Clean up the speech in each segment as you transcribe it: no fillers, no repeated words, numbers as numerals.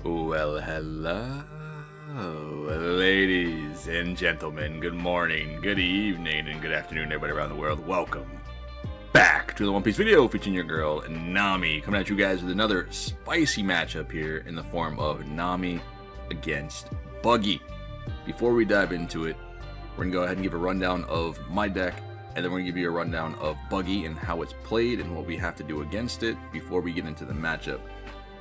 Well, hello, ladies and gentlemen. Good morning, good evening, and good afternoon, everybody around the world. Welcome back to the One Piece video featuring your girl, Nami, coming at you guys with another spicy matchup here in the form of Nami against Buggy. Before we dive into it, we're going to go ahead and give a rundown of my deck, and then we're going to give you a rundown of Buggy and how it's played and what we have to do against it before we get into the matchup.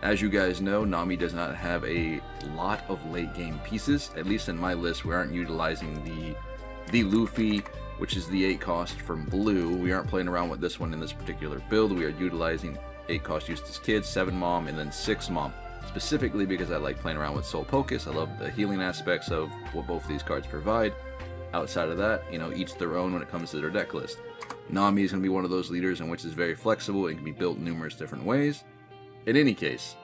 As you guys know, Nami does not have a lot of late game pieces. At least in my list, we aren't utilizing the Luffy, which is the 8 cost from blue. We aren't playing around with this one in this particular build. We are utilizing 8 cost Eustace Kid, 7 Mom, and then 6 Mom. Specifically because I like playing around with Soul Pocus. I love the healing aspects of what both of these cards provide. Outside of that, you know, each their own when it comes to their deck list. Nami is going to be one of those leaders in which is very flexible and can be built numerous different ways. In any case,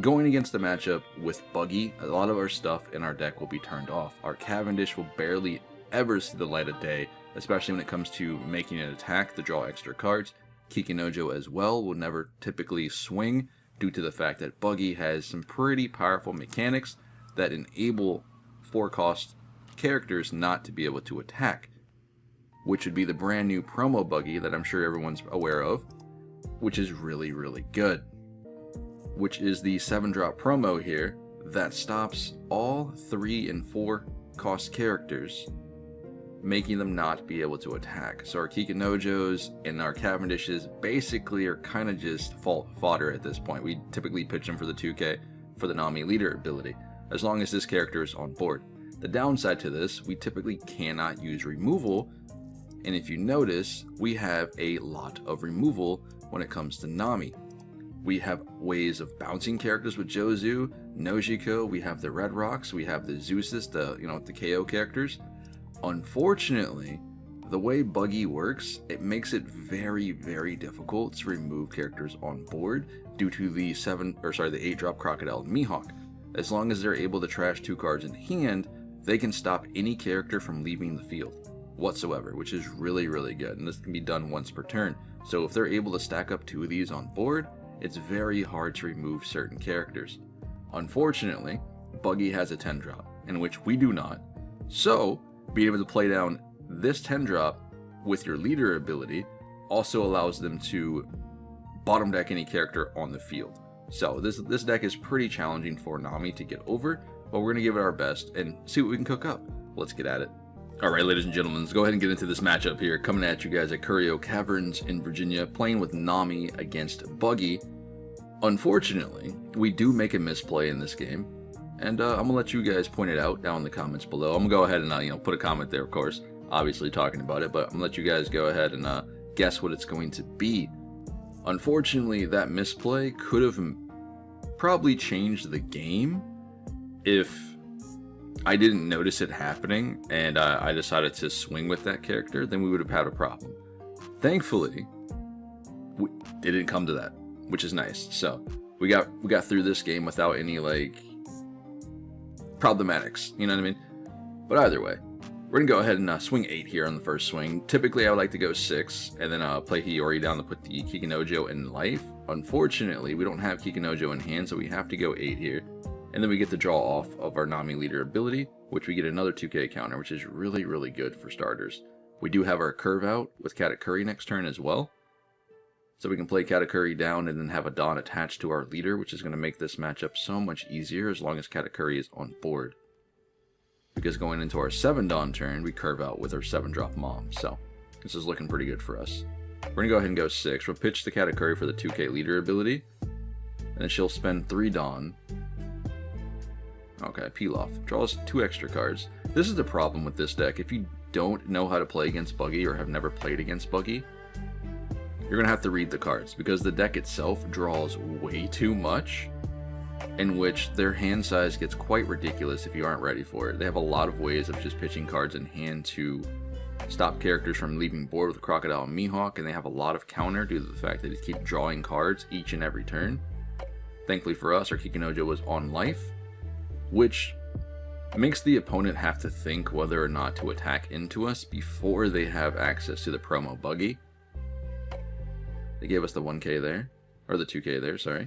going against the matchup with Buggy, a lot of our stuff in our deck will be turned off. Our Cavendish will barely ever see the light of day, especially when it comes to making an attack to draw extra cards. Kikinojo as well will never typically swing due to the fact that Buggy has some pretty powerful mechanics that enable 4-cost characters not to be able to attack, which would be the brand new promo Buggy that I'm sure everyone's aware of, which is really, really good. Which is the 7-drop promo here that stops all 3 and 4 cost characters, making them not be able to attack. So our Kikinojos and our Cavendishes basically are kind of just fodder at this point. We typically pitch them for the 2K for the Nami leader ability, as long as this character is on board. The downside to this, we typically cannot use removal, and if you notice, we have a lot of removal when it comes to Nami. We have ways of bouncing characters with Jozu, Nojiko, we have the Red Rocks, we have the Zeuses, the KO characters. Unfortunately, the way Buggy works, it makes it very, very difficult to remove characters on board due to the 8-drop Crocodile and Mihawk. As long as they're able to trash 2 cards in hand, they can stop any character from leaving the field whatsoever, which is really, really good. And this can be done once per turn. So if they're able to stack up 2 of these on board, it's very hard to remove certain characters. Unfortunately, Buggy has a 10-drop, in which we do not. So, being able to play down this 10-drop with your leader ability also allows them to bottom deck any character on the field. So, this deck is pretty challenging for Nami to get over, but we're going to give it our best and see what we can cook up. Let's get at it. Alright, ladies and gentlemen, let's go ahead and get into this matchup here. Coming at you guys at Curio Caverns in Virginia, playing with Nami against Buggy. Unfortunately, we do make a misplay in this game, and I'm going to let you guys point it out down in the comments below. I'm going to go ahead and put a comment there, of course, obviously talking about it, but I'm going to let you guys go ahead and guess what it's going to be. Unfortunately, that misplay could have probably changed the game if I didn't notice it happening and I decided to swing with that character. Then we would have had a problem. Thankfully, it didn't come to that, which is nice. So we got through this game without any problematics, you know what I mean? But either way, we're gonna go ahead and swing 8 here on the first swing. Typically I would like to go 6 and then play Hiyori down to put the Kikinojo in life. Unfortunately, we don't have Kikinojo in hand, so we have to go 8 here. And then we get to draw off of our Nami leader ability, which we get another 2K counter, which is really, really good for starters. We do have our curve out with Katakuri next turn as well. So we can play Katakuri down and then have a Dawn attached to our leader, which is going to make this matchup so much easier as long as Katakuri is on board. Because going into our 7 Dawn turn, we curve out with our 7-drop Mom. So this is looking pretty good for us. We're going to go ahead and go 6. We'll pitch the Katakuri for the 2K leader ability. And then she'll spend 3 Dawn. Okay, peel off. Draws 2 extra cards. This is the problem with this deck. If you don't know how to play against Buggy or have never played against Buggy, you're going to have to read the cards, because the deck itself draws way too much, in which their hand size gets quite ridiculous if you aren't ready for it. They have a lot of ways of just pitching cards in hand to stop characters from leaving board with Crocodile and Mihawk, and they have a lot of counter due to the fact that they keep drawing cards each and every turn. Thankfully for us, our Kikinojo was on life, which makes the opponent have to think whether or not to attack into us before they have access to the promo Buggy. They gave us the 1K there, or the 2K there, sorry.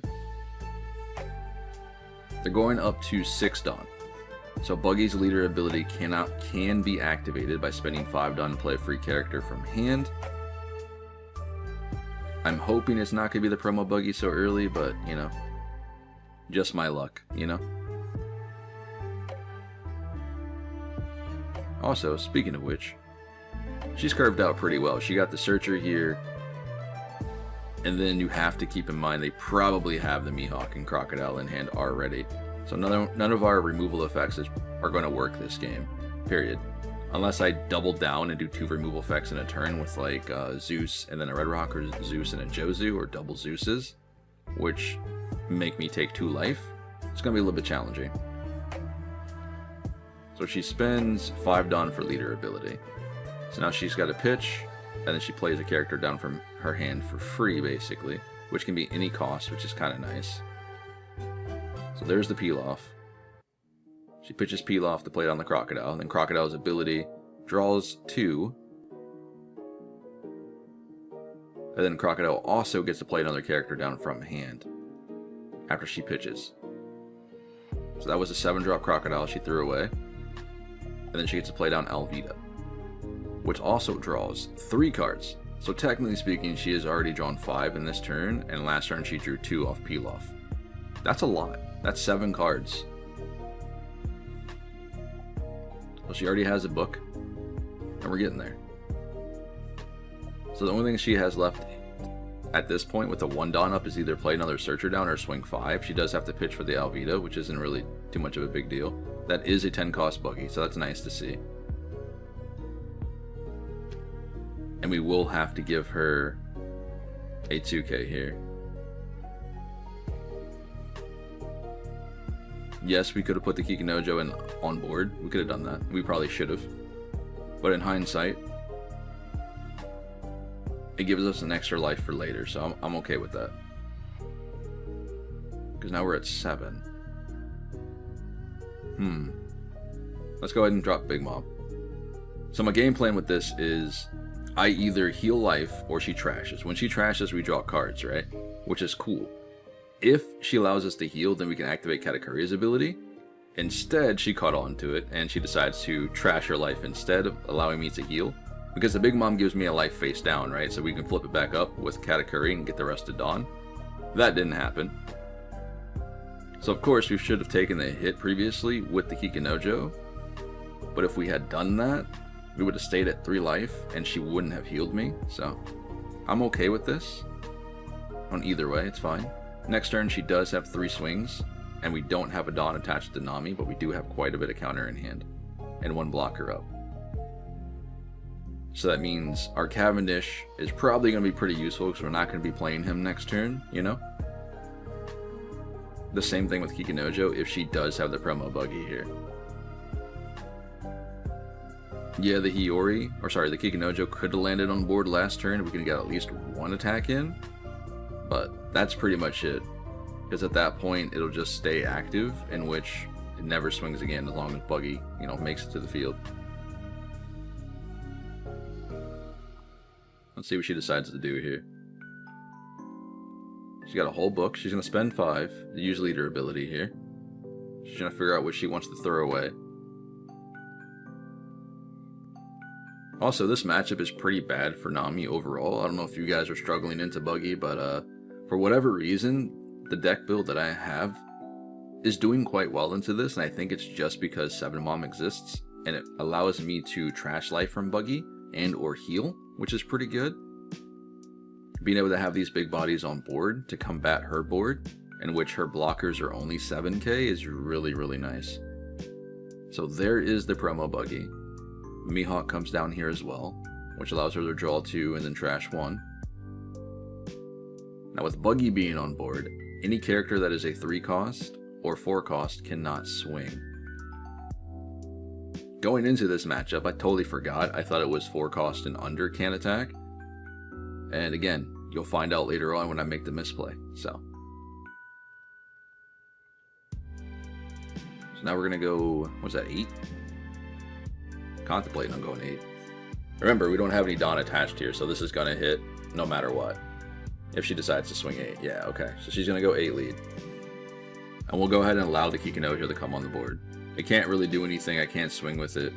They're going up to 6 Dawn. So Buggy's leader ability can be activated by spending 5 Dawn to play a free character from hand. I'm hoping it's not going to be the promo Buggy so early, but, you know, just my luck, you know? Also, speaking of which, she's carved out pretty well. She got the Searcher here, and then you have to keep in mind they probably have the Mihawk and Crocodile in hand already. So none of our removal effects are going to work this game, period. Unless I double down and do 2 removal effects in a turn with like Zeus and then a Red Rock, or Zeus and a Jozu, or double Zeuses, which make me take 2 life. It's going to be a little bit challenging. So she spends 5 Dawn for leader ability. So now she's got a pitch, and then she plays a character down from her hand for free, basically, which can be any cost, which is kind of nice. So there's the peel off. She pitches peel off to play it on the Crocodile, and then Crocodile's ability draws 2. And then Crocodile also gets to play another character down from hand after she pitches. So that was a 7-drop Crocodile she threw away. And then she gets to play down Alvida, which also draws 3 cards. So technically speaking, she has already drawn 5 in this turn, and last turn she drew 2 off peel off. That's a lot. That's 7 cards. Well, she already has a book, and we're getting there. So the only thing she has left at this point with the 1 Dawn up is either play another Searcher down or swing 5. She does have to pitch for the Alvida, which isn't really too much of a big deal. That is a 10-cost Buggy, so that's nice to see. And we will have to give her a 2K here. Yes, we could have put the Kikinojo in on board. We could have done that. We probably should have. But in hindsight, it gives us an extra life for later, so I'm okay with that. Because now we're at 7. Let's go ahead and drop Big Mom. So my game plan with this is I either heal life or she trashes. When she trashes, we draw cards, right? Which is cool. If she allows us to heal, then we can activate Katakuri's ability. Instead, she caught on to it, and she decides to trash her life instead of allowing me to heal. Because the Big Mom gives me a life face down, right? So we can flip it back up with Katakuri and get the rest of Dawn. That didn't happen. So of course, we should have taken the hit previously with the Kikinojo. But if we had done that, we would have stayed at 3 life, and she wouldn't have healed me. So I'm okay with this. On either way, it's fine. Next turn, she does have 3 swings, and we don't have a Dawn attached to Nami, but we do have quite a bit of counter in hand, and 1 blocker up. So that means our Cavendish is probably going to be pretty useful, because we're not going to be playing him next turn, you know? The same thing with Kikinojo, if she does have the promo Buggy here. Yeah, the Kikinojo could have landed on board last turn. We could have got at least 1 attack in. But that's pretty much it. Because at that point, it'll just stay active, in which it never swings again as long as Buggy, you know, makes it to the field. Let's see what she decides to do here. She's got a whole book. She's going to spend 5 to use leader ability here. She's going to figure out what she wants to throw away. Also, this matchup is pretty bad for Nami overall. I don't know if you guys are struggling into Buggy, but for whatever reason, the deck build that I have is doing quite well into this, and I think it's just because 7 Mom exists, and it allows me to trash life from Buggy and or heal, which is pretty good. Being able to have these big bodies on board to combat her board, in which her blockers are only 7k, is really, really nice. So there is the promo Buggy. Mihawk comes down here as well, which allows her to draw 2 and then trash 1. Now with Buggy being on board, any character that is a 3 cost or 4 cost cannot swing. Going into this matchup, I totally forgot. I thought it was 4 cost and under can attack. And again, you'll find out later on when I make the misplay. So now we're gonna go, what's that, 8? Contemplating on going 8. Remember, we don't have any Dawn attached here, so this is gonna hit no matter what. If she decides to swing 8, yeah, okay. So she's gonna go 8 lead. And we'll go ahead and allow the Kikinojo to come on the board. It can't really do anything, I can't swing with it.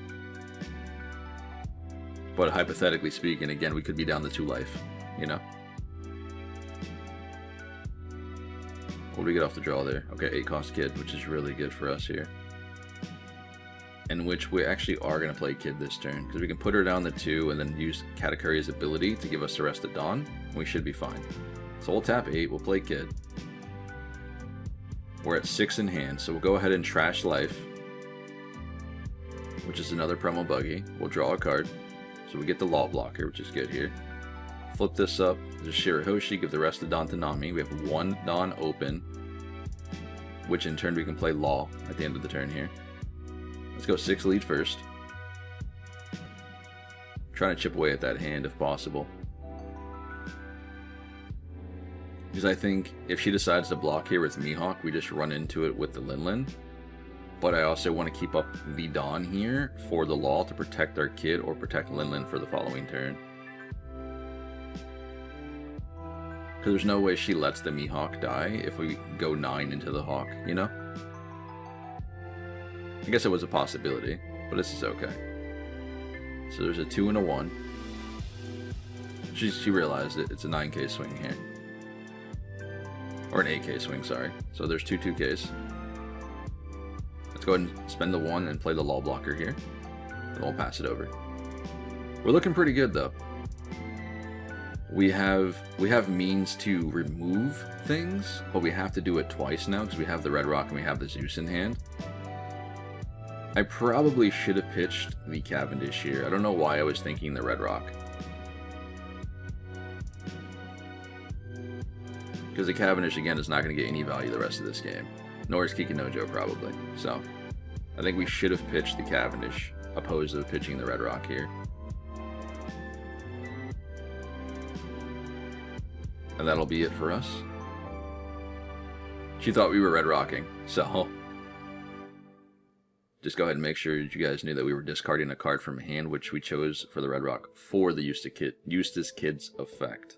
But hypothetically speaking, again, we could be down to 2 life, you know? What do we get off the draw there? Okay, 8 cost Kid, which is really good for us here. In which we actually are going to play Kid this turn, because we can put her down to 2 and then use Katakuri's ability to give us the rest of Dawn, and we should be fine. So we'll tap 8, we'll play Kid. We're at 6 in hand, so we'll go ahead and trash life, which is another promo Buggy. We'll draw a card, so we get the Law blocker, which is good here. Flip this up, there's Shirahoshi, give the rest of Dawn to Nami. We have 1 Dawn open, which in turn we can play Law at the end of the turn here. Let's go 6 lead first. Trying to chip away at that hand if possible. Because I think if she decides to block here with Mihawk, we just run into it with the Linlin. But I also want to keep up the Dawn here for the Law to protect our Kid or protect Linlin for the following turn. Because there's no way she lets the Mihawk die if we go 9 into the Hawk, you know? I guess it was a possibility, but this is okay. So there's a 2 and a 1. She realized it. It's a 9k swing here. Or an 8k swing, sorry. So there's 2 2ks. Let's go ahead and spend the 1 and play the Law blocker here. And we'll pass it over. We're looking pretty good though. We have means to remove things, but we have to do it twice now because we have the Red Rock and we have the Zeus in hand. I probably should have pitched the Cavendish here. I don't know why I was thinking the Red Rock. Because the Cavendish, again, is not going to get any value the rest of this game. Nor is Kikinojo, probably. So, I think we should have pitched the Cavendish, opposed to pitching the Red Rock here. And that'll be it for us. She thought we were Red Rocking, so... Just go ahead and make sure that you guys knew that we were discarding a card from hand, which we chose for the Red Rock for the Eustace Kid's effect.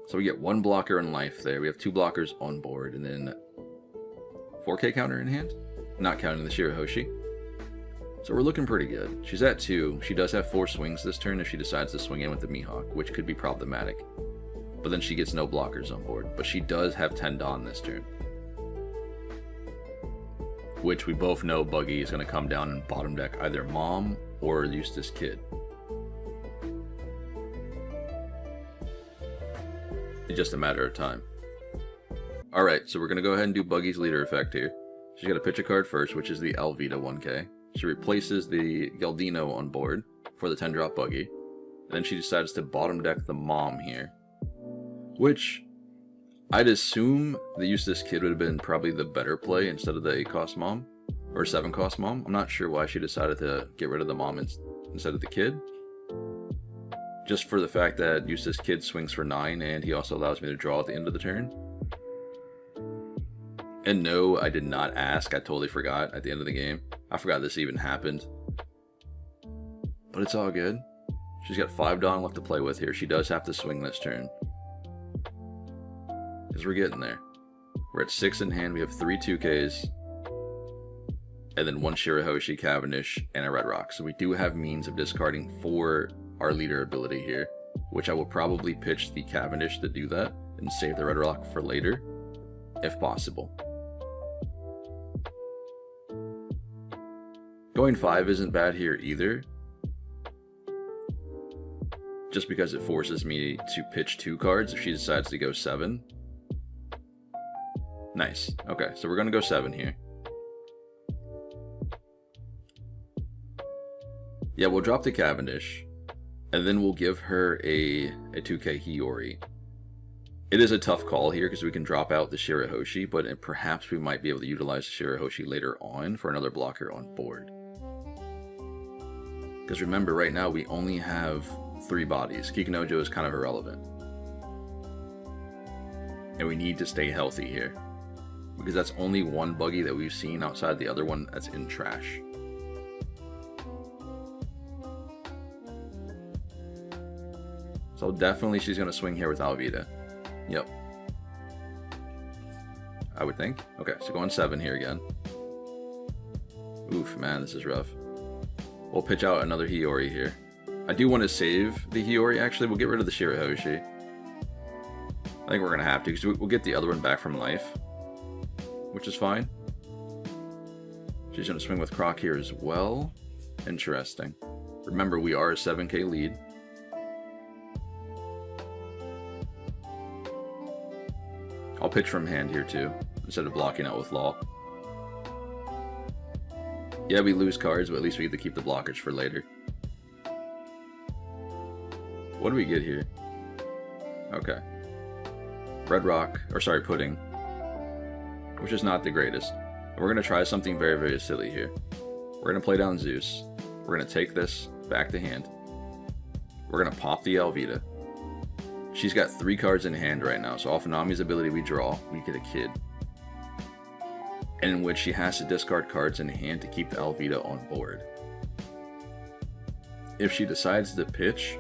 So we get 1 blocker in life there. We have 2 blockers on board, and then 4k counter in hand? Not counting the Shirahoshi. So we're looking pretty good. She's at 2. She does have 4 swings this turn if she decides to swing in with the Mihawk, which could be problematic. But then she gets no blockers on board. But she does have 10 Dawn this turn. Which we both know Buggy is going to come down and bottom deck either Mom or Eustace Kid. It's just a matter of time. Alright, so we're going to go ahead and do Buggy's leader effect here. She's got to pitch a card first, which is the Alvita 1k. She replaces the Galdino on board for the 10-drop Buggy. And then she decides to bottom deck the Mom here. Which... I'd assume the Eustace Kid would have been probably the better play instead of the 8-cost Mom. Or 7-cost Mom. I'm not sure why she decided to get rid of the Mom instead of the Kid. Just for the fact that Eustace Kid swings for 9 and he also allows me to draw at the end of the turn. And no, I did not ask. I totally forgot at the end of the game. I forgot this even happened. But it's all good. She's got 5 Dawn left to play with here. She does have to swing this turn. Because we're getting there. We're at 6 in hand. We have 3 2Ks. And then 1 Shirahoshi, Cavendish, and a Red Rock. So we do have means of discarding for our leader ability here. Which I will probably pitch the Cavendish to do that. And save the Red Rock for later. If possible. Going 5 isn't bad here either. Just because it forces me to pitch 2 cards if she decides to go 7. Nice. Okay, so we're going to go 7 here. Yeah, we'll drop the Cavendish. And then we'll give her a 2k Hiyori. It is a tough call here because we can drop out the Shirahoshi, but perhaps we might be able to utilize the Shirahoshi later on for another blocker on board. Because remember, right now we only have 3 bodies. Kikinojo is kind of irrelevant. And we need to stay healthy here. Because that's only 1 Buggy that we've seen outside the other one that's in trash. So definitely she's going to swing here with Alvita. Yep. I would think. Okay, so going 7 here again. Oof, man, this is rough. We'll pitch out another Hiyori here. I do want to save the Hiyori, actually. We'll get rid of the Shirahoshi. I think we're going to have to, because we'll get the other one back from life, which is fine. She's going to swing with Croc here as well. Interesting. Remember, we are a 7k lead. I'll pitch from hand here too, instead of blocking out with Law. Yeah, we lose cards, but at least we get to keep the blockage for later. What do we get here? Okay. Red Rock, or sorry, Pudding. Which is not the greatest. We're going to try something very, very silly here. We're going to play down Zeus. We're going to take this back to hand. We're going to pop the Alvida. She's got 3 cards in hand right now, so off of Nami's ability we draw, we get a Kid. And in which she has to discard cards in hand to keep the Alvida on board. If she decides to pitch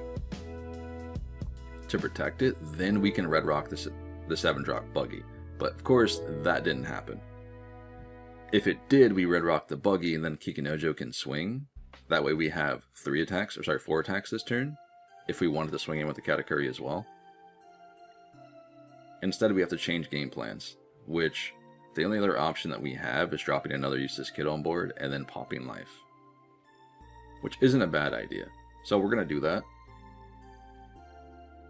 to protect it, then we can Red Rock the 7-drop Buggy. But of course, that didn't happen. If it did, we Red Rock the Buggy and then Kikinojo can swing. That way we have 4 attacks this turn, if we wanted to swing in with the Katakuri as well. Instead, we have to change game plans, which the only other option that we have is dropping another Eustace Kid on board and then popping life. Which isn't a bad idea. So we're going to do that.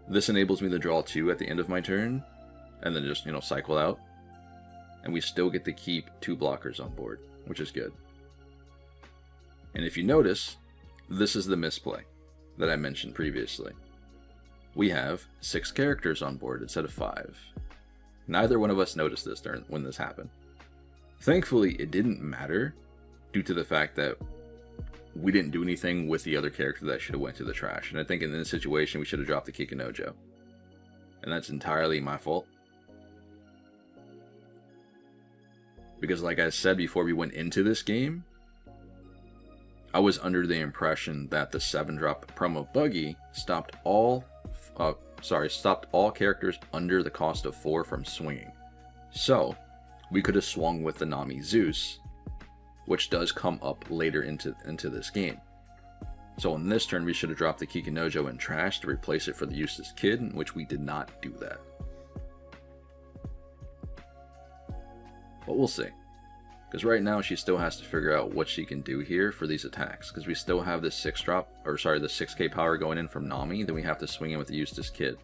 This enables me to draw 2 at the end of my turn, and then just, cycle out. And we still get to keep 2 blockers on board, which is good. And if you notice, this is the misplay that I mentioned previously. We have 6 characters on board instead of 5. Neither one of us noticed this when this happened. Thankfully, it didn't matter due to the fact that we didn't do anything with the other character that should have went to the trash. And I think in this situation, we should have dropped the Kikinojo. And that's entirely my fault. Because like I said before we went into this game, I was under the impression that the 7-drop promo Buggy stopped all characters under the cost of 4 from swinging. So, we could have swung with the Nami Zeus, which does come up later into this game. So in this turn, we should have dropped the Kikinojo in trash to replace it for the Eustace Kid, in which we did not do that. But we'll see. Because right now she still has to figure out what she can do here for these attacks. Because we still have this the 6k power going in from Nami, then we have to swing in with the Eustace Kid.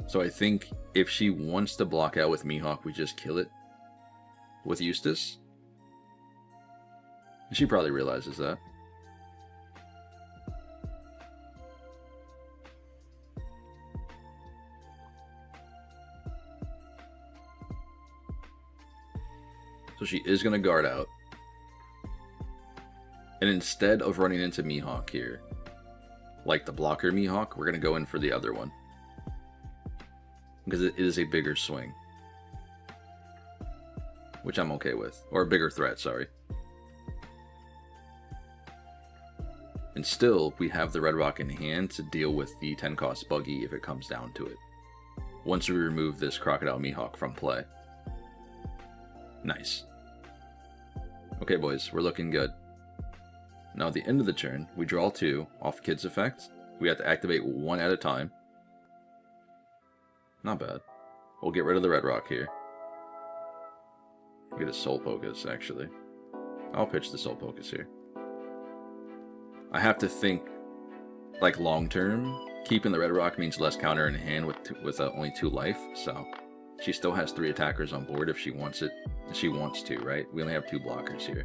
So I think if she wants to block out with Mihawk, we just kill it with Eustace. She probably realizes that. So she is going to guard out. And instead of running into Mihawk here, like the blocker Mihawk, we're going to go in for the other one. Because it is a bigger swing. Which I'm okay with. Or a bigger threat, sorry. And still, we have the Red Rock in hand to deal with the 10-cost Buggy if it comes down to it. Once we remove this Crocodile Mihawk from play. Nice. Okay, boys, we're looking good. Now, at the end of the turn, we draw 2 off Kid's effect. We have to activate 1 at a time. Not bad. We'll get rid of the Red Rock here. Get a Soul Focus, actually. I'll pitch the Soul Focus here. I have to think, like, long-term, keeping the Red Rock means less counter in hand with only 2 life, so she still has 3 attackers on board if she wants it. She wants to, right? We only have 2 blockers here.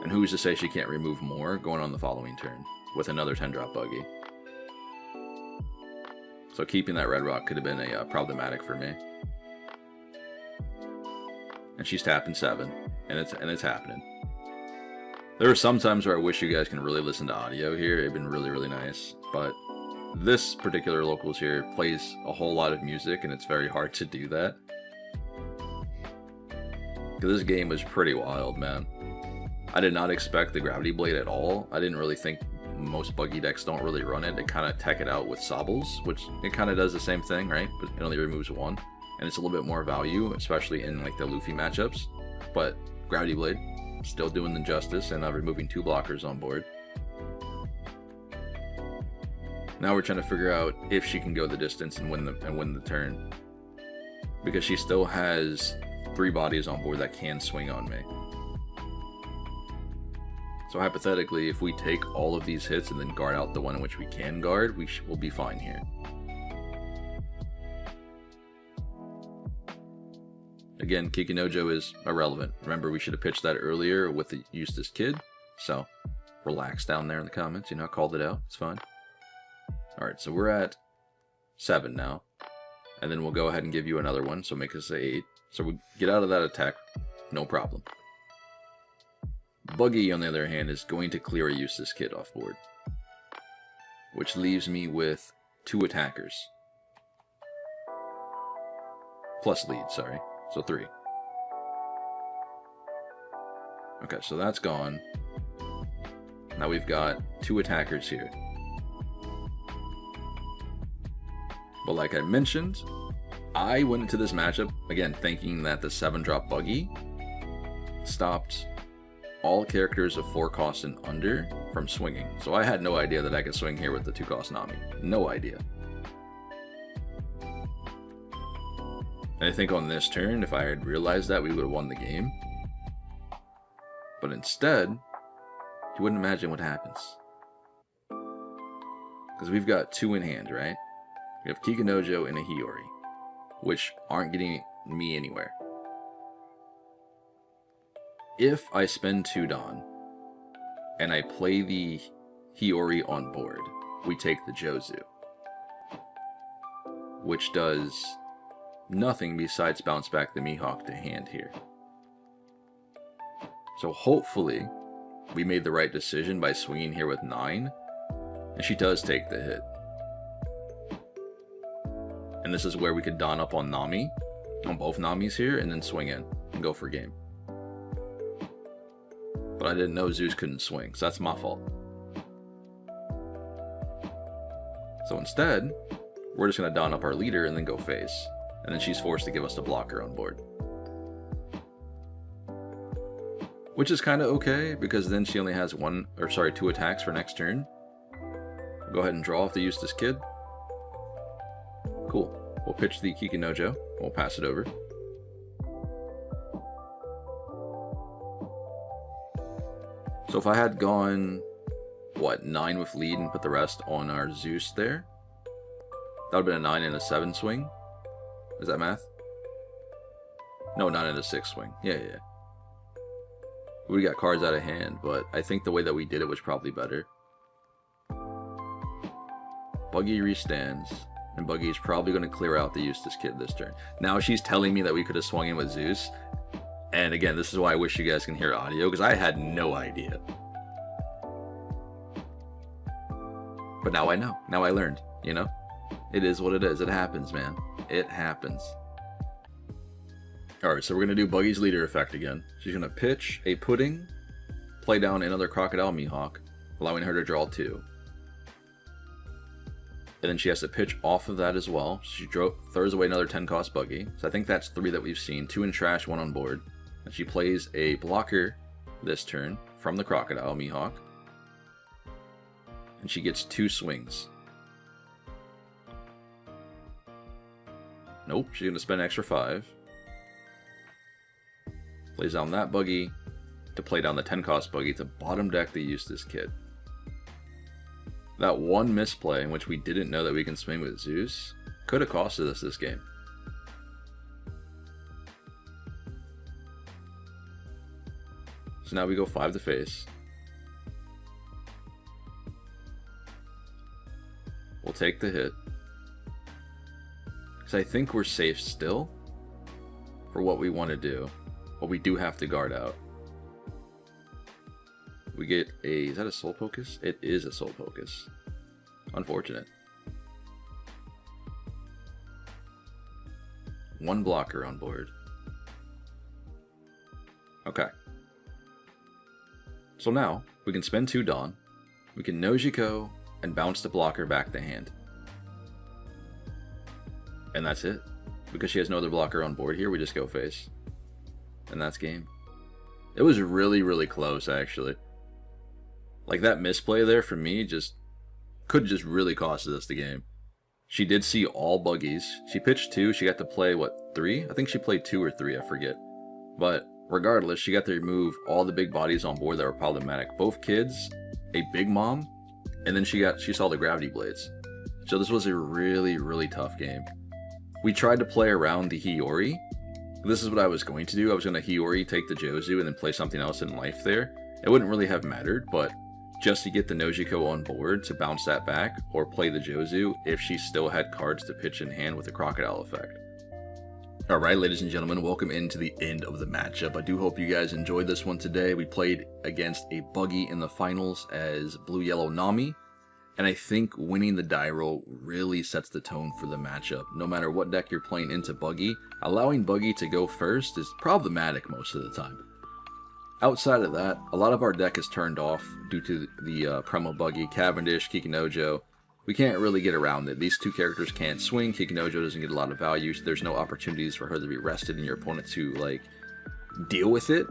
And who's to say she can't remove more going on the following turn with another 10-drop Buggy? So keeping that Red Rock could have been problematic for me. And she's tapping 7, and it's happening. There are some times where I wish you guys can really listen to audio here. It'd been really, really nice. But this particular locals here plays a whole lot of music, and it's very hard to do that. Because this game was pretty wild, man. I did not expect the Gravity Blade at all. I didn't really think most Buggy decks don't really run it. They kind of tech it out with Sobbles, which it kind of does the same thing, right? But it only removes one, and it's a little bit more value, especially in like the Luffy matchups. But Gravity Blade, still doing the justice, and removing 2 blockers on board. Now we're trying to figure out if she can go the distance and win the turn, because she still has 3 bodies on board that can swing on me. So hypothetically, if we take all of these hits and then guard out the one in which we can guard, we'll be fine here. Again, Kikinojo is irrelevant. Remember, we should have pitched that earlier with the Eustace Kid. So, relax down there in the comments. You know, I called it out. It's fine. Alright, so we're at 7 now. And then we'll go ahead and give you another one, so make us 8. So we get out of that attack, no problem. Buggy, on the other hand, is going to clear a Eustace Kid off board, which leaves me with 2 attackers. Plus lead, sorry. So 3. Okay, so that's gone. Now we've got 2 attackers here. But like I mentioned, I went into this matchup, again, thinking that the 7-drop Buggy stopped all characters of 4 costs and under from swinging. So I had no idea that I could swing here with the 2-cost Nami. No idea. And I think on this turn, if I had realized that, we would have won the game. But instead, you wouldn't imagine what happens. Because we've got 2 in hand, right? We have Kikinojo and a Hiyori, which aren't getting me anywhere. If I spend 2 Dawn, and I play the Hiyori on board, we take the Jozu, which does nothing besides bounce back the Mihawk to hand here. So hopefully, we made the right decision by swinging here with 9, and she does take the hit. And this is where we could Dawn up on Nami, on both Namis here, and then swing in and go for game. But I didn't know Zeus couldn't swing, so that's my fault. So instead, we're just going to Dawn up our leader and then go face. And then she's forced to give us the blocker on board. Which is kind of okay, because then she only has 2 attacks for next turn. Go ahead and draw off the Eustace Kid. Cool. We'll pitch the Kikinojo. We'll pass it over. So if I had gone, 9 with lead and put the rest on our Zeus there, that would have been a 9 and a 7 swing. Is that math? No, 9 and a 6 swing. Yeah. We got cards out of hand, but I think the way that we did it was probably better. Buggy restands, and Buggy is probably going to clear out the Eustace Kid this turn. Now she's telling me that we could have swung in with Zeus. And again, this is why I wish you guys can hear audio, because I had no idea. But now I know. Now I learned, you know? It is what it is. It happens, man. It happens. Alright, so we're going to do Buggy's leader effect again. She's going to pitch a pudding, play down another Crocodile Mihawk, allowing her to draw 2. And then she has to pitch off of that as well. She throws away another 10-cost Buggy. So I think that's 3 that we've seen. 2 in trash, 1 on board. And she plays a blocker this turn from the Crocodile Mihawk. And she gets 2 swings. Nope, she's going to spend an extra 5. Plays down that Buggy to play down the 10-cost Buggy to bottom deck the Eustace Kid. That one misplay in which we didn't know that we can swing with Zeus could have costed us this game. So now we go 5 to face. We'll take the hit. Because I think we're safe still for what we want to do. But we do have to guard out. We get a... Is that a Soul Focus? It is a Soul Focus. Unfortunate. 1 blocker on board. Okay. So now, we can spend 2 Dawn. We can Nojiko and bounce the blocker back to hand. And that's it. Because she has no other blocker on board here, we just go face. And that's game. It was really, really close, actually. Like, that misplay there for me could have just really costed us the game. She did see all buggies. She pitched 2. She got to play, what, 3? I think she played 2 or 3, I forget. But regardless, she got to remove all the big bodies on board that were problematic. Both kids, a Big Mom, and then she saw the gravity blades. So this was a really, really tough game. We tried to play around the Hiyori. This is what I was going to do. I was going to Hiyori, take the Jozu, and then play something else in life there. It wouldn't really have mattered, but just to get the Nojiko on board to bounce that back, or play the Jozu if she still had cards to pitch in hand with the Crocodile effect. Alright, ladies and gentlemen, welcome into the end of the matchup. I do hope you guys enjoyed this one today. We played against a Buggy in the finals as Blue-Yellow Nami, and I think winning the die roll really sets the tone for the matchup. No matter what deck you're playing into Buggy, allowing Buggy to go first is problematic most of the time. Outside of that, a lot of our deck is turned off due to the promo Buggy, Cavendish, Kikinojo. We can't really get around it. These two characters can't swing. Kikinojo doesn't get a lot of value, so there's no opportunities for her to be rested and your opponent to, like, deal with it.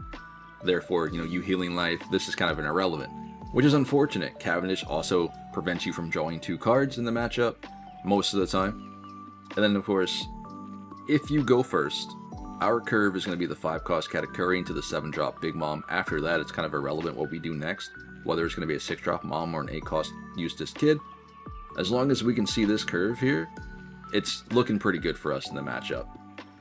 Therefore, you know, you healing life, this is kind of an irrelevant, which is unfortunate. Cavendish also prevents you from drawing 2 cards in the matchup most of the time. And then, of course, if you go first, our curve is going to be the 5-cost Katakuri into the 7-drop Big Mom. After that, it's kind of irrelevant what we do next, whether it's going to be a 6-drop Mom or an 8-cost Eustace Kid. As long as we can see this curve here, it's looking pretty good for us in the matchup.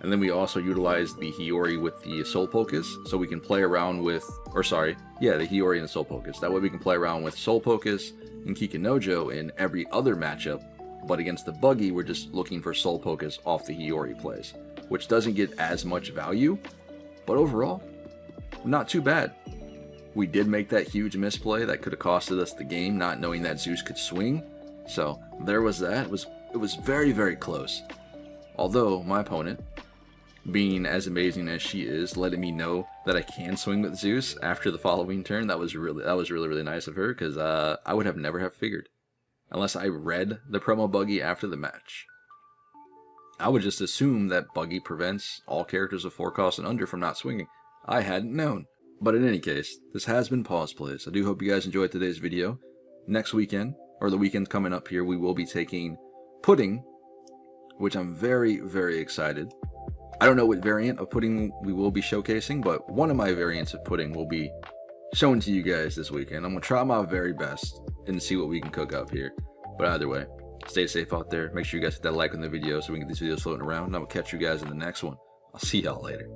And then we also utilize the Hiyori with the Soul Pocus, so we can play around with, the Hiyori and the Soul Pocus. That way we can play around with Soul Pocus and Kikinojo in every other matchup, but against the Buggy, we're just looking for Soul Pocus off the Hiyori plays, which doesn't get as much value, but overall, not too bad. We did make that huge misplay that could have costed us the game, not knowing that Zeus could swing. So there was that. It was very, very close. Although my opponent, being as amazing as she is, letting me know that I can swing with Zeus after the following turn, that was really nice of her, because I would have never have figured, unless I read the promo Buggy after the match. I would just assume that Buggy prevents all characters of 4 costs and under from not swinging. I hadn't known. But in any case, this has been Pawseplays. I do hope you guys enjoyed today's video. Next weekend, or the weekend coming up here, we will be taking Pudding, which I'm very, very excited. I don't know what variant of Pudding we will be showcasing, but one of my variants of Pudding will be shown to you guys this weekend. I'm going to try my very best and see what we can cook up here. But either way, stay safe out there. Make sure you guys hit that like on the video so we can get these videos floating around. And I will catch you guys in the next one. I'll see y'all later.